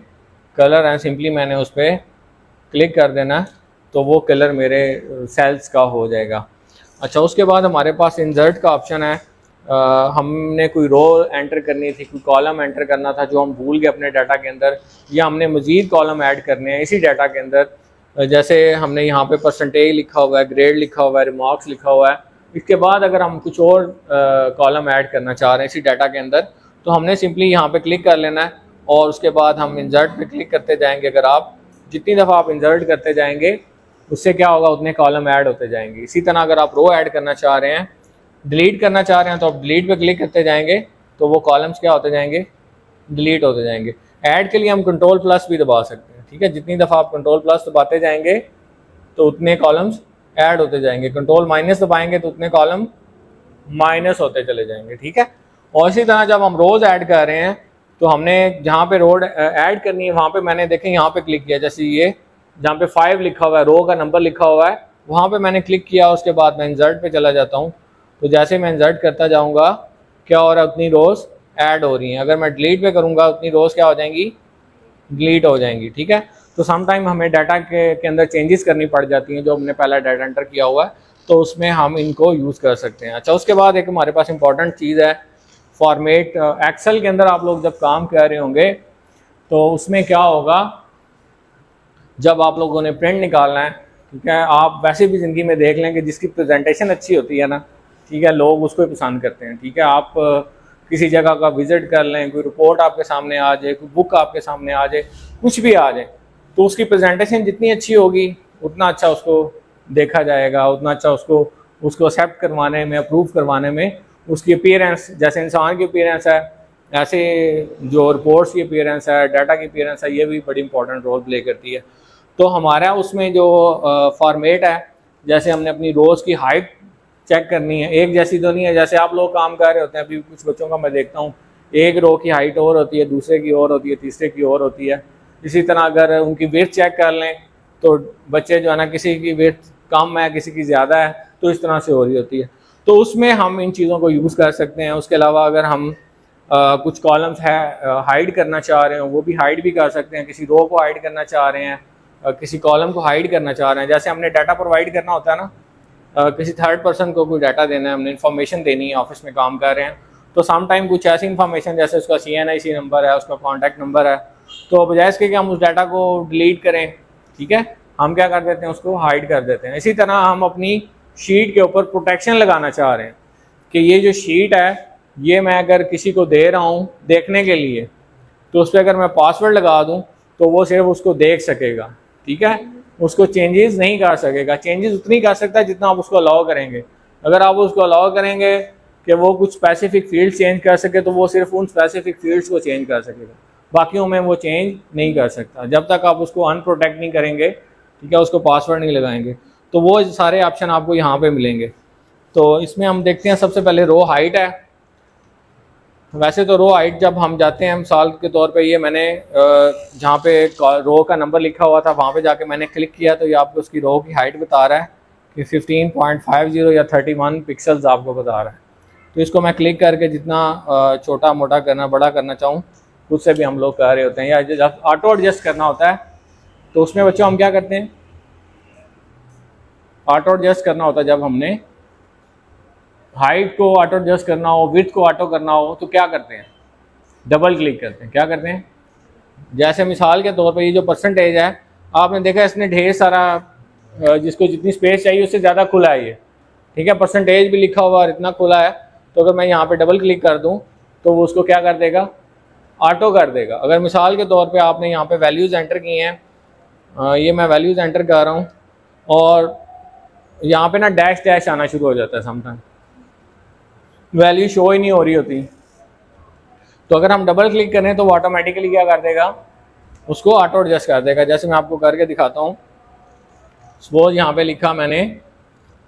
कलर हैं, सिंपली मैंने उस पर क्लिक कर देना तो वो कलर मेरे सेल्स का हो जाएगा। अच्छा, उसके बाद हमारे पास इंसर्ट का ऑप्शन है। हमने कोई रो एंटर करनी थी, कोई कॉलम एंटर करना था जो हम भूल गए अपने डाटा के अंदर, या हमने मज़ीद कॉलम ऐड करने हैं इसी डाटा के अंदर। जैसे हमने यहाँ पे परसेंटेज लिखा हुआ है, ग्रेड लिखा हुआ है, रिमार्क्स लिखा हुआ है। इसके बाद अगर हम कुछ और कॉलम ऐड करना चाह रहे हैं इसी डाटा के अंदर, तो हमने सिंपली यहाँ पे क्लिक कर लेना है और उसके बाद हम इंसर्ट पे क्लिक करते जाएंगे। अगर आप जितनी दफ़ा आप इंसर्ट करते जाएंगे उससे क्या होगा, उतने कॉलम ऐड होते जाएंगे। इसी तरह अगर आप रो ऐड करना चाह रहे हैं, डिलीट करना चाह रहे हैं, तो आप डिलीट पे क्लिक करते जाएंगे तो वो कॉलम्स क्या होते जाएंगे, डिलीट होते जाएंगे। ऐड के लिए हम कंट्रोल प्लस भी दबा सकते हैं, ठीक है। जितनी दफ़ा आप कंट्रोल प्लस दबाते जाएंगे तो उतने कॉलम्स ऐड होते जाएंगे, कंट्रोल माइनस दबाएंगे तो उतने कॉलम माइनस होते चले जाएंगे, ठीक है। और इसी तरह जब हम रोज़ ऐड कर रहे हैं तो हमने जहाँ पे रोड ऐड करनी है वहाँ पे मैंने देखें यहाँ पे क्लिक किया, जैसे ये जहाँ पे 5 लिखा हुआ है, रो का नंबर लिखा हुआ है, वहाँ पे मैंने क्लिक किया। उसके बाद मैं इंसर्ट पे चला जाता हूँ, तो जैसे मैं इंसर्ट करता जाऊँगा क्या हो रहा है, उतनी रोज़ ऐड हो रही हैं। अगर मैं डिलीट पे करूँगा उतनी रोज़ क्या हो जाएंगी, डिलीट हो जाएंगी, ठीक है। तो समटाइम हमें डाटा के अंदर चेंजेस करनी पड़ जाती हैं, जो हमने पहला डाटा एंटर किया हुआ है, तो उसमें हम इनको यूज़ कर सकते हैं। अच्छा, उसके बाद एक हमारे पास इंपॉर्टेंट चीज़ है फॉर्मेट। एक्सेल के अंदर आप लोग जब काम कर रहे होंगे तो उसमें क्या होगा, जब आप लोगों ने प्रिंट निकालना है, ठीक है, आप वैसे भी ज़िंदगी में देख लें कि जिसकी प्रेजेंटेशन अच्छी होती है ना, ठीक है, लोग उसको ही पसंद करते हैं, ठीक है। आप किसी जगह का विज़िट कर लें, कोई रिपोर्ट आपके सामने आ जाए, कोई बुक आपके सामने आ जाए, कुछ भी आ जाए, तो उसकी प्रेजेंटेशन जितनी अच्छी होगी उतना अच्छा उसको देखा जाएगा, उतना अच्छा उसको एक्सेप्ट करवाने में, अप्रूव करवाने में उसकी अपीयरेंस, जैसे इंसान की अपीयरेंस है ऐसे जो रिपोर्ट्स की अपीयरेंस है, डाटा की अपीयरेंस है, ये भी बड़ी इंपॉर्टेंट रोल प्ले करती है। तो हमारा उसमें जो फॉर्मेट है जैसे हमने अपनी रोज़ की हाइट चेक करनी है, एक जैसी तो नहीं है। जैसे आप लोग काम कर रहे होते हैं, अभी कुछ बच्चों का मैं देखता हूँ, एक रो की हाइट और होती है, दूसरे की और होती है, तीसरे की और होती है। इसी तरह अगर उनकी वेट चेक कर लें तो बच्चे जो है ना, किसी की वेट कम है, किसी की ज़्यादा है, तो इस तरह से हो रही होती है। तो उसमें हम इन चीज़ों को यूज़ कर सकते हैं। उसके अलावा अगर हम कुछ कॉलम्स है हाइड करना चाह रहे हो, वो भी हाइड भी कर सकते हैं। किसी रो को हाइड करना चाह रहे हैं, किसी कॉलम को हाइड करना चाह रहे हैं, जैसे हमने डाटा प्रोवाइड करना होता है ना, किसी थर्ड पर्सन को कोई डाटा देना है, हमने इन्फॉर्मेशन देनी है, ऑफिस में काम कर रहे हैं, तो सम टाइम कुछ ऐसी इन्फॉर्मेशन जैसे उसका CNIC नंबर है, उसका कॉन्टैक्ट नंबर है, तो बजाय इसके कि हम उस डाटा को डिलीट करें, ठीक है, हम क्या कर देते हैं, उसको हाइड कर देते हैं। इसी तरह हम अपनी शीट के ऊपर प्रोटेक्शन लगाना चाह रहे हैं कि ये जो शीट है, ये मैं अगर किसी को दे रहा हूँ देखने के लिए, तो उस पर अगर मैं पासवर्ड लगा दूँ तो वो सिर्फ उसको देख सकेगा, ठीक है, उसको चेंजेस नहीं कर सकेगा। चेंजेस उतनी कर सकता है जितना आप उसको अलाउ करेंगे। अगर आप उसको अलाउ करेंगे कि वो कुछ स्पेसिफिक फील्ड चेंज कर सके, तो वो सिर्फ उन स्पेसिफिक फील्ड्स को चेंज कर सकेगा, बाकियों में वो चेंज नहीं कर सकता जब तक आप उसको अनप्रोटेक्ट नहीं करेंगे, ठीक है, उसको पासवर्ड नहीं लगाएंगे। तो वो सारे ऑप्शन आपको यहाँ पे मिलेंगे। तो इसमें हम देखते हैं, सबसे पहले रो हाइट है। वैसे तो रो हाइट जब हम जाते हैं, मिसाल के तौर पे ये मैंने जहाँ पे रो का नंबर लिखा हुआ था वहाँ पे जाके मैंने क्लिक किया, तो ये आपको उसकी रो की हाइट बता रहा है कि 15.50 या 31 पिक्सल्स आपको बता रहा है। तो इसको मैं क्लिक करके जितना छोटा मोटा करना, बड़ा करना चाहूँ, खुद से भी हम लोग कर रहे होते हैं, या जब ऑटो एडजस्ट करना होता है तो उसमें बच्चों हम क्या करते हैं, ऑटो एडजस्ट करना होता है। जब हमने हाइट को ऑटो एडजस्ट करना हो, विड्थ को ऑटो करना हो, तो क्या करते हैं, डबल क्लिक करते हैं। क्या करते हैं, जैसे मिसाल के तौर पे ये जो परसेंटेज है, आपने देखा इसने ढेर सारा, जिसको जितनी स्पेस चाहिए उससे ज़्यादा खुला है ये, ठीक है, परसेंटेज भी लिखा हुआ और इतना खुला है। तो अगर मैं यहाँ पे डबल क्लिक कर दूँ तो वो उसको क्या कर देगा, ऑटो कर देगा। अगर मिसाल के तौर पे आपने यहाँ पे वैल्यूज़ एंटर की हैं, ये मैं वैल्यूज़ एंटर कर रहा हूँ और यहाँ पे ना डैश डैश आना शुरू हो जाता है, समटाइम वैल्यू शो ही नहीं हो रही होती। तो अगर हम डबल क्लिक करें तो वो ऑटोमेटिकली क्या कर देगा, उसको ऑटो एडजस्ट कर देगा। जैसे मैं आपको करके दिखाता हूँ, सपोज यहाँ पे लिखा मैंने,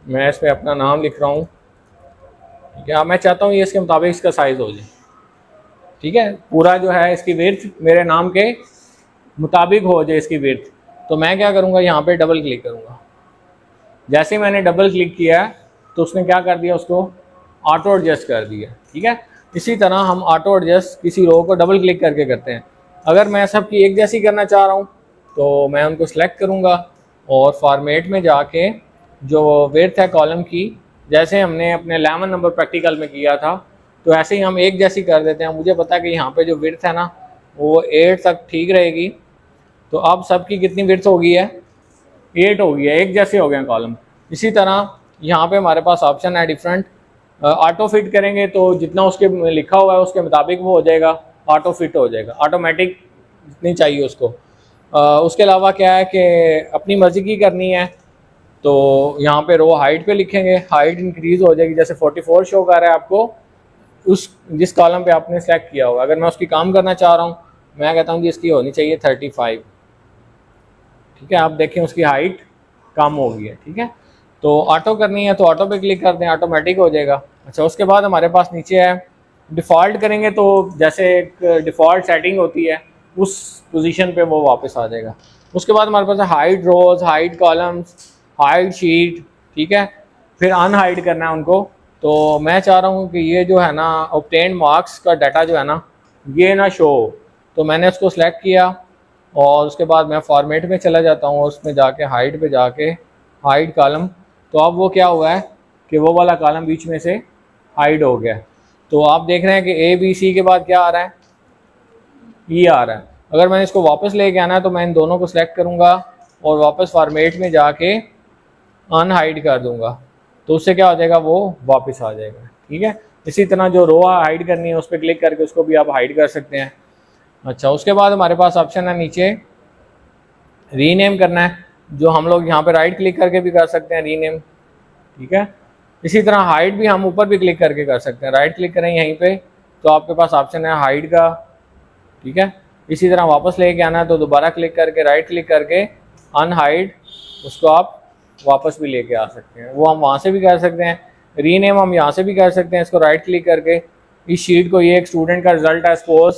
मैं इस पर अपना नाम लिख रहा हूँ, ठीक है, मैं चाहता हूँ ये इसके मुताबिक इसका साइज़ हो जाए, ठीक है, पूरा जो है इसकी विड्थ मेरे नाम के मुताबिक हो जाए इसकी विड्थ। तो मैं क्या करूँगा, यहाँ पे डबल क्लिक करूँगा। जैसे मैंने डबल क्लिक किया तो उसने क्या कर दिया, उसको ऑटो एडजस्ट कर दिया, ठीक है। इसी तरह हम ऑटो एडजस्ट किसी रो को डबल क्लिक करके करते हैं। अगर मैं सबकी एक जैसी करना चाह रहा हूँ तो मैं उनको सेलेक्ट करूँगा और फॉर्मेट में जाके जो विड्थ है कॉलम की, जैसे हमने अपने 11 नंबर प्रैक्टिकल में किया था, तो ऐसे ही हम एक जैसी कर देते हैं। मुझे पता है कि यहाँ पे जो विड्थ है ना वो 8 तक ठीक रहेगी। तो अब सबकी कितनी विड्थ हो गई है, 8 हो गई है, एक जैसे हो गए कॉलम। इसी तरह यहाँ पे हमारे पास ऑप्शन है डिफरेंट, ऑटो फिट करेंगे तो जितना उसके लिखा हुआ है उसके मुताबिक वो हो जाएगा, ऑटो फिट हो जाएगा, ऑटोमेटिक जितनी चाहिए उसको। उसके अलावा क्या है कि अपनी मर्ज़ी की करनी है तो यहाँ पे रो हाइट पे लिखेंगे, हाइट इंक्रीज़ हो जाएगी। जैसे 44 शो कर रहा है आपको उस जिस कॉलम पे आपने सेलेक्ट किया होगा। अगर मैं उसकी काम करना चाह रहा हूँ, मैं कहता हूँ कि इसकी होनी चाहिए 35, ठीक है, आप देखें उसकी हाइट कम हो गई है, ठीक है। तो ऑटो करनी है तो ऑटो पे क्लिक कर दें, ऑटोमेटिक हो जाएगा। अच्छा, उसके बाद हमारे पास नीचे है डिफ़ॉल्ट करेंगे, तो जैसे एक डिफ़ॉल्ट सेटिंग होती है उस पोजीशन पे वो वापस आ जाएगा। उसके बाद हमारे पास है हाइड रोज़, हाइड कॉलम्स, हाइड शीट, ठीक है, फिर अनहाइड करना है उनको। तो मैं चाह रहा हूँ कि ये जो है ना ऑब्टेन्ड मार्क्स का डाटा जो है ना ये ना शो हो, तो मैंने उसको सेलेक्ट किया और उसके बाद मैं फॉर्मेट में चला जाता हूँ और उसमें जाके हाइड पे जाके हाइड कॉलम, तो अब वो क्या हुआ है कि वो वाला कॉलम बीच में से हाइड हो गया। तो आप देख रहे हैं कि ABC के बाद क्या आ रहा है, E आ रहा है। अगर मैंने इसको वापस लेके आना है तो मैं इन दोनों को सिलेक्ट करूँगा और वापस फॉर्मेट में जाके अनहाइड कर दूँगा, तो उससे क्या हो जाएगा, वो वापस आ जाएगा, ठीक है। इसी तरह जो रो हाइड करनी है उस पर क्लिक करके उसको भी आप हाइड कर सकते हैं। अच्छा, उसके बाद हमारे पास ऑप्शन है नीचे रीनेम करना है, जो हम लोग यहाँ पे राइट क्लिक करके भी कर सकते हैं रीनेम, ठीक है। इसी तरह हाइड भी हम ऊपर भी क्लिक करके कर सकते हैं, राइट क्लिक करें यहीं पे तो आपके पास ऑप्शन है हाइड का, ठीक है। इसी तरह वापस लेके आना है तो दोबारा क्लिक करके राइट क्लिक करके अनहाइड उसको आप वापस भी लेके आ सकते हैं। वो हम वहाँ से भी कर सकते हैं, रीनेम हम यहाँ से भी कर सकते हैं। इसको राइट क्लिक करके इस शीट को, ये एक स्टूडेंट का रिज़ल्ट है सपोज,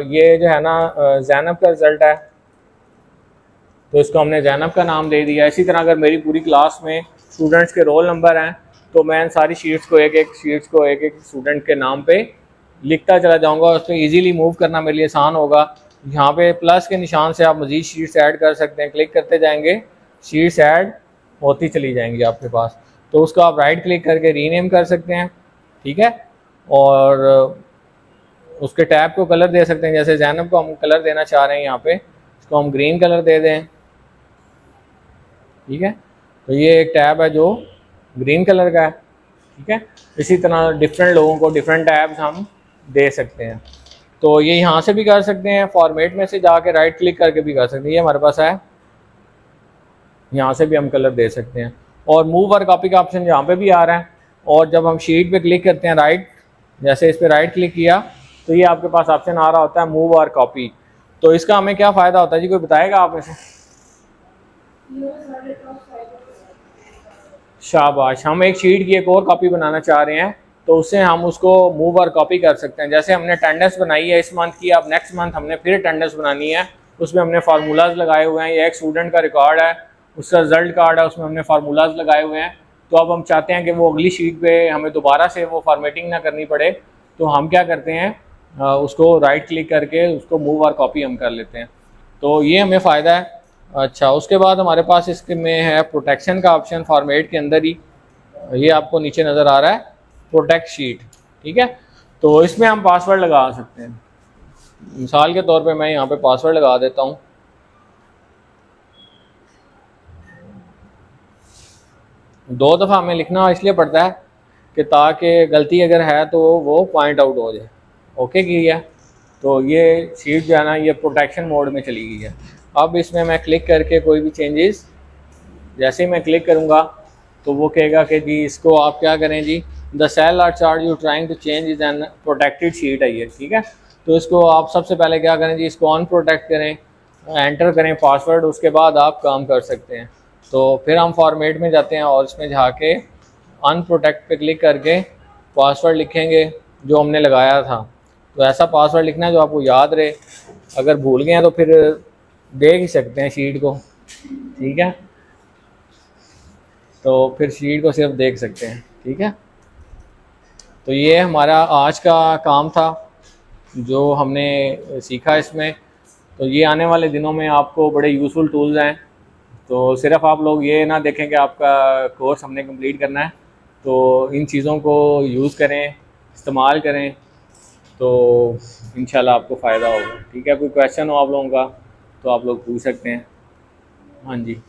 ये जो है ना ज़ैनब का रिज़ल्ट है, तो इसको हमने ज़ैनब का नाम दे दिया। इसी तरह अगर मेरी पूरी क्लास में स्टूडेंट्स के रोल नंबर हैं तो मैं इन सारी शीट्स को एक एक स्टूडेंट के नाम पे लिखता चला जाऊंगा, उस पर ईजीली मूव करना मेरे लिए आसान होगा। यहाँ पे प्लस के निशान से आप मज़ीद शीट्स ऐड कर सकते हैं, क्लिक करते जाएंगे, शीट्स ऐड होती चली जाएंगी आपके पास। तो उसको आप राइट क्लिक करके रीनेम कर सकते हैं, ठीक है। और उसके टैब को कलर दे सकते हैं, जैसे ज़ैनब को हम कलर देना चाह रहे हैं, यहाँ पे इसको हम ग्रीन कलर दे दें, ठीक है। तो ये एक टैब है जो ग्रीन कलर का है, ठीक है। इसी तरह डिफरेंट लोगों को डिफरेंट टैब्स हम दे सकते हैं। तो ये यहाँ से भी कर सकते हैं, फॉर्मेट में से जाके राइट क्लिक करके भी कर सकते हैं, ये हमारे पास है, यहाँ से भी हम कलर दे सकते हैं। और मूव और कॉपी का ऑप्शन यहाँ पे भी आ रहा है। और जब हम शीट पे क्लिक करते हैं राइट, जैसे इस पर राइट क्लिक किया तो ये आपके पास ऑप्शन आ रहा होता है मूव और कॉपी। तो इसका हमें क्या फ़ायदा होता है जी, कोई बताएगा आप में से? शाबाश, हम एक शीट की एक और कॉपी बनाना चाह रहे हैं तो उससे हम उसको मूव और कॉपी कर सकते हैं। जैसे हमने अटेंडेंस बनाई है इस मंथ की, अब नेक्स्ट मंथ हमने फिर अटेंडेंस बनानी है, उसमें हमने फार्मूलाज लगाए हुए हैं। ये एक स्टूडेंट का रिकॉर्ड है, उसका रिजल्ट कार्ड है, उसमें हमने फार्मूलाज लगाए हुए हैं। तो अब हम चाहते हैं कि वो अगली शीट पे हमें दोबारा से वो फॉर्मेटिंग ना करनी पड़े, तो हम क्या करते हैं, उसको राइट क्लिक करके उसको मूव और कॉपी हम कर लेते हैं। तो ये हमें फ़ायदा है। अच्छा, उसके बाद हमारे पास इसके में है प्रोटेक्शन का ऑप्शन, फॉर्मेट के अंदर ही ये आपको नीचे नज़र आ रहा है प्रोटेक्ट शीट, ठीक है। तो इसमें हम पासवर्ड लगा सकते हैं। मिसाल के तौर पे मैं यहाँ पे पासवर्ड लगा देता हूँ। दो दफ़ा हमें लिखना इसलिए पड़ता है कि ताकि गलती अगर है तो वो पॉइंट आउट हो जाए। ओके किया, तो ये शीट जो है ना ये प्रोटेक्शन मोड में चली गई है। अब इसमें मैं क्लिक करके कोई भी चेंजेस, जैसे ही मैं क्लिक करूँगा तो वो कहेगा कि जी इसको आप क्या करें जी, the cell or chart you trying to change is an protected sheet है ये, ठीक है। तो इसको आप सबसे पहले क्या करें जी, इसको ऑन प्रोटेक्ट करें, एंटर करें पासवर्ड, उसके बाद आप काम कर सकते हैं। तो फिर हम फॉर्मेट में जाते हैं और इसमें जाके अनप्रोटेक्ट पे क्लिक करके पासवर्ड लिखेंगे जो हमने लगाया था। तो ऐसा पासवर्ड लिखना है जो आपको याद रहे, अगर भूल गए हैं तो फिर देख ही सकते हैं शीट को, ठीक है। तो फिर शीट को सिर्फ देख सकते हैं, ठीक है। तो ये हमारा आज का काम था जो हमने सीखा इसमें। तो ये आने वाले दिनों में आपको बड़े यूज़फुल टूल्स हैं। तो सिर्फ आप लोग ये ना देखें कि आपका कोर्स हमने कंप्लीट करना है, तो इन चीज़ों को यूज़ करें, इस्तेमाल करें, तो इंशाल्लाह आपको फ़ायदा होगा, ठीक है। कोई क्वेश्चन हो आप लोगों का तो आप लोग पूछ सकते हैं। हाँ जी।